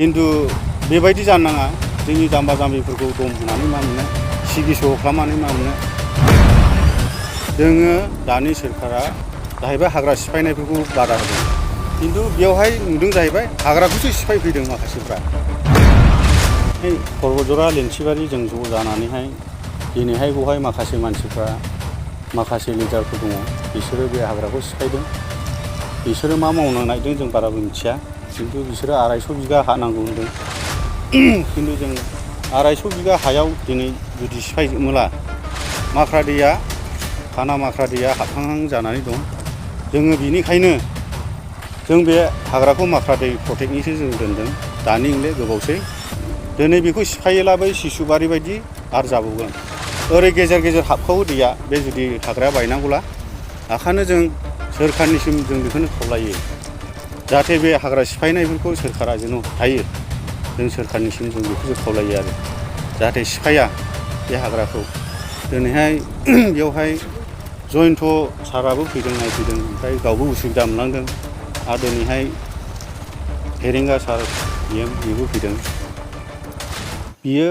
खिन्थु बेबायदि जानो नाङा जोंनि जाम्बा जाम्बिफोरखौ दम होनानै मा मोननो सिगि सह खालामनानै मा मोननो जोङो दानि सोरखारा जाहैबाय हाग्रा सिफायनायफोरखौ बादा होदों खिन्थु बेवहाय नुदों जाहैबाय हाग्राखौसो सिफायफैदों माखासेफ्रा पर्बतजरा लेन्थिबारि जों ज' जानानैहाय दिनैहाय बेवहाय माखासे मानसिफ्रा माखासे लिडारफोर दङ बिसोरो बे हाग्राखौ सिफायदों बिसोरो मा मावनो नागिरदों जों बाराबो मिथिया खिन्थु बिसोरो 250 बिगा हा नांगौ होनदों खिन्थु जों 250 बिगा हायाव दिनै जुदि सिफायजोबोब्ला माख्रा दैया खाना माख्रा दैया हाबहांहां जानानै दं जोङो बिनिखायनो जों बे हाग्राखौ माख्रा दै प्रटेक्टनिसो जों दोनदों दानि इंले गोबावसै दिनै बेखौ सिफायोला बै सिसुबारि बायदि आरो जाबावगोन ओरै गेजेर गेजेर हाबखावो दैया बे जुदि हाग्राया बायनांगौला ओंखायनो जों सोरखारनिसिम जों बेखौनो खावलायो जाहाथे बे हाग्रा सिफायनायफोरखौ सोरखारा जेन' होबथायो जों सोरखारनिसिम जों बेखौसो खावलायो आरो जाहाथे सिफाया बे हाग्राखौ दिनैहाय बेवहाय जयन्त साराबो फैदों नायफैदों ओमफ्राय गावबो उसुबिदा मोनलांदों आरो दिनैहाय हेरेंगा सार बेबो फैदों बियो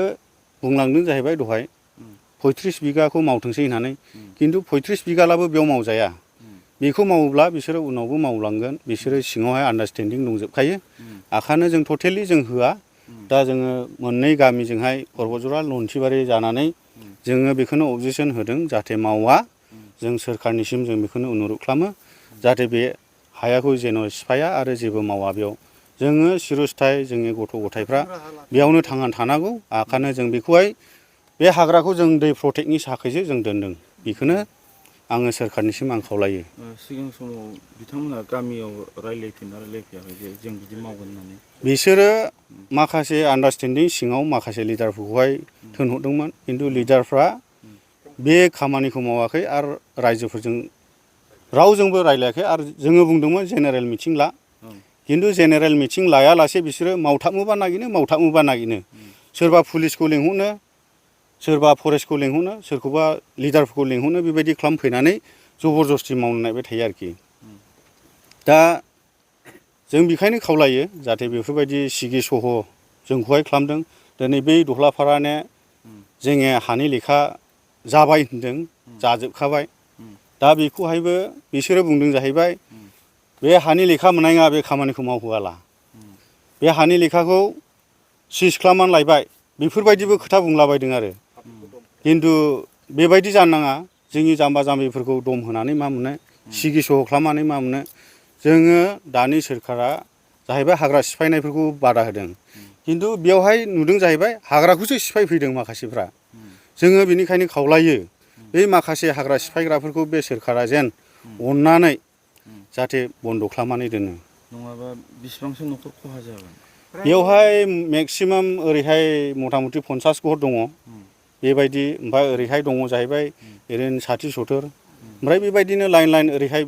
बुंलांदों जाहैबाय दहाय 35 बिगाखौ मावथोंसै होननानै खिन्थु 35 बिगालाबो बेयाव मावजाया बेखौ मावोब्ला बिसोरो उनावबो मावलांगोन बिसोरो सिङावहाय आन्डारस्टेन्डिं दंजोबखायो ओंखायनो जों टटेलि जों होआ दा जोङो मोननै गामिजोंहाय पर्बतजरा लन्थिबारि जानानै जोङो बेखौनो अबजेक्सन होदों जाहाथे मावा जों सोरखारनिसिम जों बेखौनो अनुरद खालामो जाहाथे बे हायाखौ जेन' सिफाया आरो जेबो मावा बेयाव जोङो सिरस्थाय जोंनि गथ' गथायफ्रा बेयावनो थांनानै थानांगौ ओंखायनो जों बेखौहाय बे हाग्राखौ जों दै प्रटेक्टनि थाखायसो जों दोनदों बेखौनो आङो सोरखारनिसिम आं खावलायो सिगां समाव बिथांमोनहा गामियाव रायलायफैयाखै जे जों बिदि मावगोन होननानै बिसोरो माखासे आन्डारस्टेन्डिं सिङाव माखासे लिडारफोरखौहाय थिनहरदोंमोन खिन्थु लिडारफ्रा बे खामानिखौ मावाखै आरो रायजोफोरजों रावजोंबो रायलायाखै आरो जोङो बुंदोंमोन जेनेरेल मिटिं ला खिन्थु जेनेरेल मिटिं लायालासे बिसोरो मावथाबनोबा नागिरो सोरबा पुलिसखौ लिंहरनो सोरबा फरेस्टखौ लिंहरनो सोरखौबा लिडारफोरखौ लिंहरनो बेबायदि खालामफैनानै जबरदस्ति मावनो नागिरबाय थायो आरोखि दा जों बेखायनो खावलायो जाहाथे बेफोरबायदि सिगि सह जोंखौहाय खालामदों दिनै बै दहलाफाराने जोङो हानि लेखा जाबाय होनदों जाजोबखाबाय दा बेखौहायबो बिसोरो बुंदों जाहैबाय बे हानि लेखा मोननाय नङा बे खामानिखौ मावहोआला बे हानि लेखाखौ सिज खालामनानै लायबाय बेफोरबायदिबो खोथा बुंलाबायदों आरो खिन्थु बेबायदि जानो नाङा जोंनि जाम्बा जाम्बिफोरखौ दम होनानै मा मोननो सिगि सह खालामनानै मा मोननो जोङो दानि सोरखारा जाहैबाय हाग्रा सिफायनायफोरखौ बादा होदों खिन्थु बेवहाय नुदों जाहैबाय हाग्राखौसो सिफायफैदों माखासेफ्रा जोङो बेनिखायनो खावलायो बे माखासे हाग्रा सिफायग्राफोरखौ बे सोरखारा जेन अननानै जाहाथे बन्द' खालामनानै दोनो नङाबा बेसेबांसो न'खर खहा जागोन बेवहाय मेक्सिमाम ओरैहाय मथा मथि 50 घर दङ बेबायदि ओमफ्राय ओरैहाय दङ जाहैबाय ओरैनो 60-70 ओमफ्राय बेबायदिनो लाइन ओरैहाय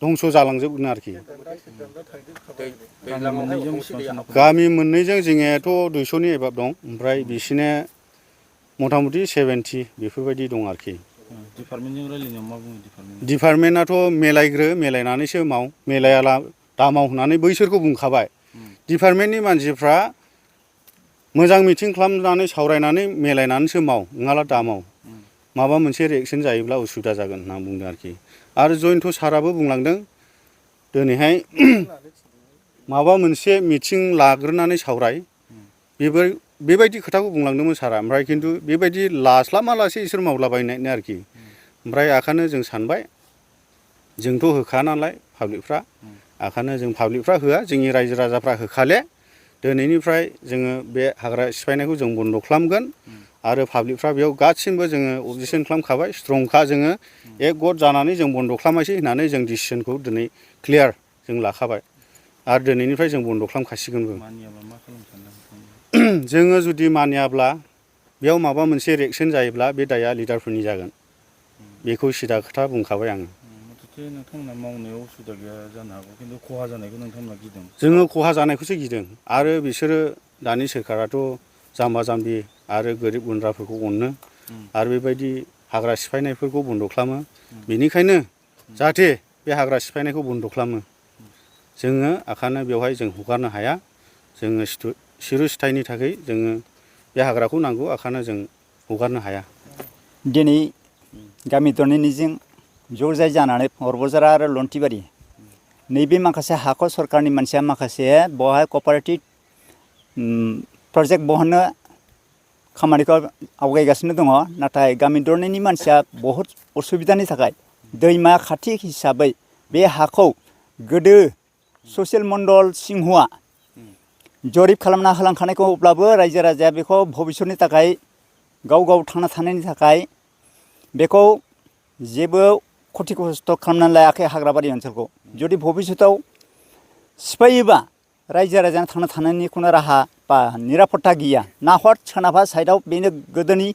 धंस जालांजोबगोन आरोखि गामि मोननैजों जोंनियाथ' 200नि एबाब दं ओमफ्राय बिसिना मथा मथि 70 बेफोरबायदि दं आरोखि डिपार्टमेन्टजों रायलायनायाव मा बुङो डिपार्टमेन्टआथ' मेलायनानैसो माव मेलायाला दामाव होननानै बैसोरखौ बुंखाबाय डिपार्टमेन्टनि मानसिफ्रा मोजां मिटिं खालामनानै सावरायनानै मेलायनानैसो माव नङाला दामाव माबा मोनसे रिएक्सन जायोब्ला उसुबिदा जागोन होनना बुंदों आरोखि आरो जयन्त साराबो बुंलांदों दिनैहाय माबा मोनसे मिटिं लाग्रोनानै सावराय बेबायदि खोथाखौ बुंलांदोंमोन सारा ओमफ्राय खिन्थु बेबायदि लास्लाबालासे इसोर मावलाबायनाय आरोखि ओमफ्राय ओंखायनो जों सानबाय जोंथ' होखा नालाय पाब्लिकफ्रा ओंखायनो जों पाब्लिकफ्रा होआ जोंनि रायजो राजाफ्रा होखाले दिनैनिफ्राय जोङो बे हाग्रा सिफायनायखौ जों बन्द' खालामगोन आरो पाब्लिकफ्रा बेयाव गासिमबो जोङो अबजेक्सन खालामखाबाय स्ट्रंखा जोङो एक गट जानानै जों बन्द' खालामासै होननानै जों डिसिसनखौ दिनै क्लियार जों लाखाबाय आरो दिनैनिफ्राय जों बन्द' खालामखासिगोनबो जोङो जुदि मानियाब्ला बेयाव माबा मोनसे रिएक्सन जायोब्ला बे दाया लिडारफोरनि जागोन बेखौ सिदा खोथा बुंखाबाय आङो नोंथांमोना मावनायाव उसुबिदा गैया जानो हागौ खिन्थु खहा जानायखौ नोंथांमोना गिदों जोङो खहा जानायखौसो गिदों आरो बिसोरो दानि सोरखाराथ' जाम्बा जाम्बि आरो गोरिब गुन्द्राफोरखौ अनो आरो बेबायदि हाग्रा सिफायनायफोरखौ बन्द' खालामो बेनिखायनो जाहाथे बे हाग्रा सिफायनायखौ बन्द' खालामो जोङो ओंखायनो बेवहाय जों हगारनो हाया जोङो सिरु सिथायनि थाखाय जोङो बे हाग्राखौ नांगौ ओंखायनो जों हगारनो हाया। दिनै गामि दरनैनिजों ज' जाय जानानै हरबजारा आरो लन्थिबारि नैबे माखासे हाखौ सरकारनि मानसिया माखासे बेवहाय कपारेटिभ प्रजेक्ट बहननो खामानिखौ आवगायगासिनो दङ। नाथाय गामि दरनैनि मानसिया बहुद असुबिदानि थाखाय दैमा खाथि हिसाबै बे हाखौ गोदो ससियेल मण्डल सिंहआ जरिब खालामना होलांखानायखौ अब्लाबो रायजो राजाया बेखौ भबिष्यतनि थाखाय गाव गाव थांना थानायनि थाखाय बेखौ जेबो खथि खस्थ' खालामनानै लायाखै हाग्राबारि ओनसोलखौ। जुदि भबिष्यताव सिफायोबा रायजो राजानो थांना थानायनि खुनु राहा बा निरापत्ता गैया। नाहर सोनाबहा साइडआव बेनो गोदोनि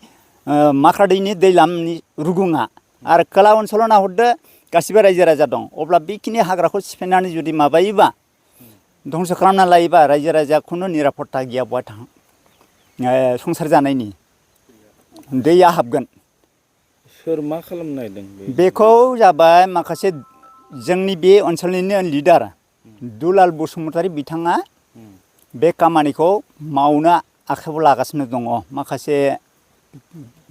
माख्रादैनि दैलामनि रुगुङा आरो खोला ओनसोलाव नाहरदो गासिबो रायजो राजा दं। अब्ला बेखिनि हाग्राखौ सिफायनानै जुदि माबायोबा धंस खालामना लायोबा रायजो राजाया खुनु निरापत्ता गैया बहा संसार जानायनि दैया हाबगोन। सोर मा खालामनो नागिरदों बेखौ जाबाय माखासे जोंनि बे ओनसोलनिनो लिडार दुलाल बसुमतारी बिथाङा बे खामानिखौ मावनो आखायाव लागासिनो दङ। माखासे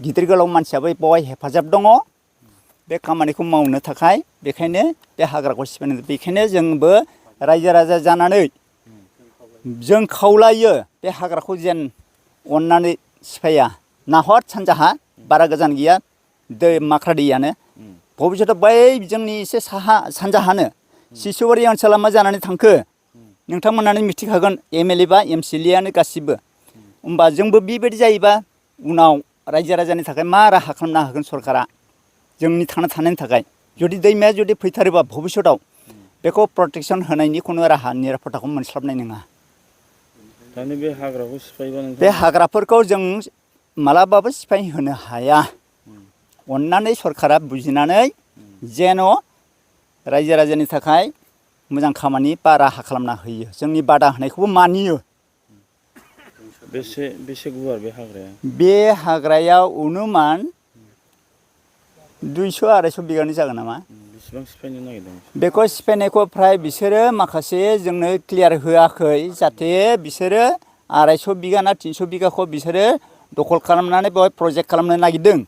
गिदिर गोलाव मानसियाबो बेवहाय हेफाजाब दङ बे खामानिखौ मावनो थाखाय। बेखायनो बे हाग्राखौ सिफायनो बेखायनो जोंबो रायजो राजा जानानै जों खावलायो बे हाग्राखौ जेन अननानै सिफाया। नाहर सानजाहा बारा गोजान गैया दै माख्रा दैयानो भबिष्यताव बै जोंनि एसे साहा सानजाहानो सिसुवारि ओनसोला मा जानानै थांखो नोंथांमोनानो मिथिखागोन MLA बा MCLA आनो गासिबो। होमबा जोंबो बेबायदि जायोबा उनाव रायजो राजानि थाखाय मा राहा खालामना होगोन सरकारा जोंनि थांना थानायनि थाखाय। जुदि दैमाया जुदि फैथारोबा भबिष्यताव बेखौ प्रटेकसन होनायनि खुनु राहा निरापत्ताखौ मोनस्लाबनाय नङा। दानि बे हाग्राखौ सिफायबा बे हाग्राफोरखौ जों मालाबाबो सिफाय होनो हाया। अननानै सरकारा बुजिनानै जेन' रायजो राजानि थाखाय मोजां खामानि बा राहा खालामना होयो। जोंनि बादा होनायखौबो मानियो। बेसे गुवार बे हाग्राया? बे हाग्रायाव अनुमान 200-250 बिगानि जागोन नामा। बेसेबां सिफायनो नागिरदों? बेखौ सिफायनायखौ फ्राय बिसोरो माखासे जोंनो क्लियार होआखै जाहाथे बिसोरो 250 बिगा ना 300 बिगाखौ बिसोरो दखल खालामनानै बेवहाय प्रजेक्ट खालामनो नागिरदों।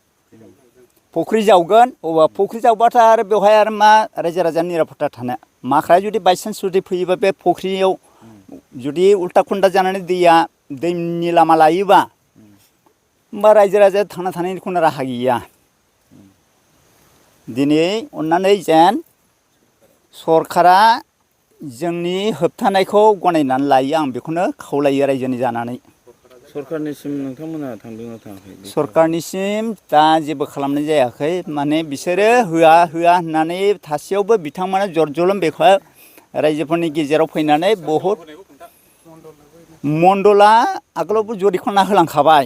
फुख्रि जावगोन अबा फुख्रि जावबाथाय आरो बेवहाय आरो मा रायजो राजानि निरापत्ता थानो। माख्राया जुदि बायसान्स जुदि फैयोबा बे फुख्रियाव जुदि उल्टा खुन्दा जानानै दैया दैनि लामा लायोबा होमबा रायजो राजाया थांना थानायनि खुनु राहा गैया। दिनै अननानै जेन सरकारा जोंनि होबथानायखौ गनायनानै लायो आं बेखौनो खावलायो रायजोनि जानानै। सरकारनिसिम नोंथांमोना थांदोंना थाङाखै? सरकारनिसिम दा जेबो खालामनाय जायाखै। माने बिसोरो होआ होननानै थासेयावबो बिथांमोना जर जलम बेखौ रायजोफोरनि गेजेराव फैनानै बहुद मण्डला आगोलावबो जरिब खालामना होलांखाबाय।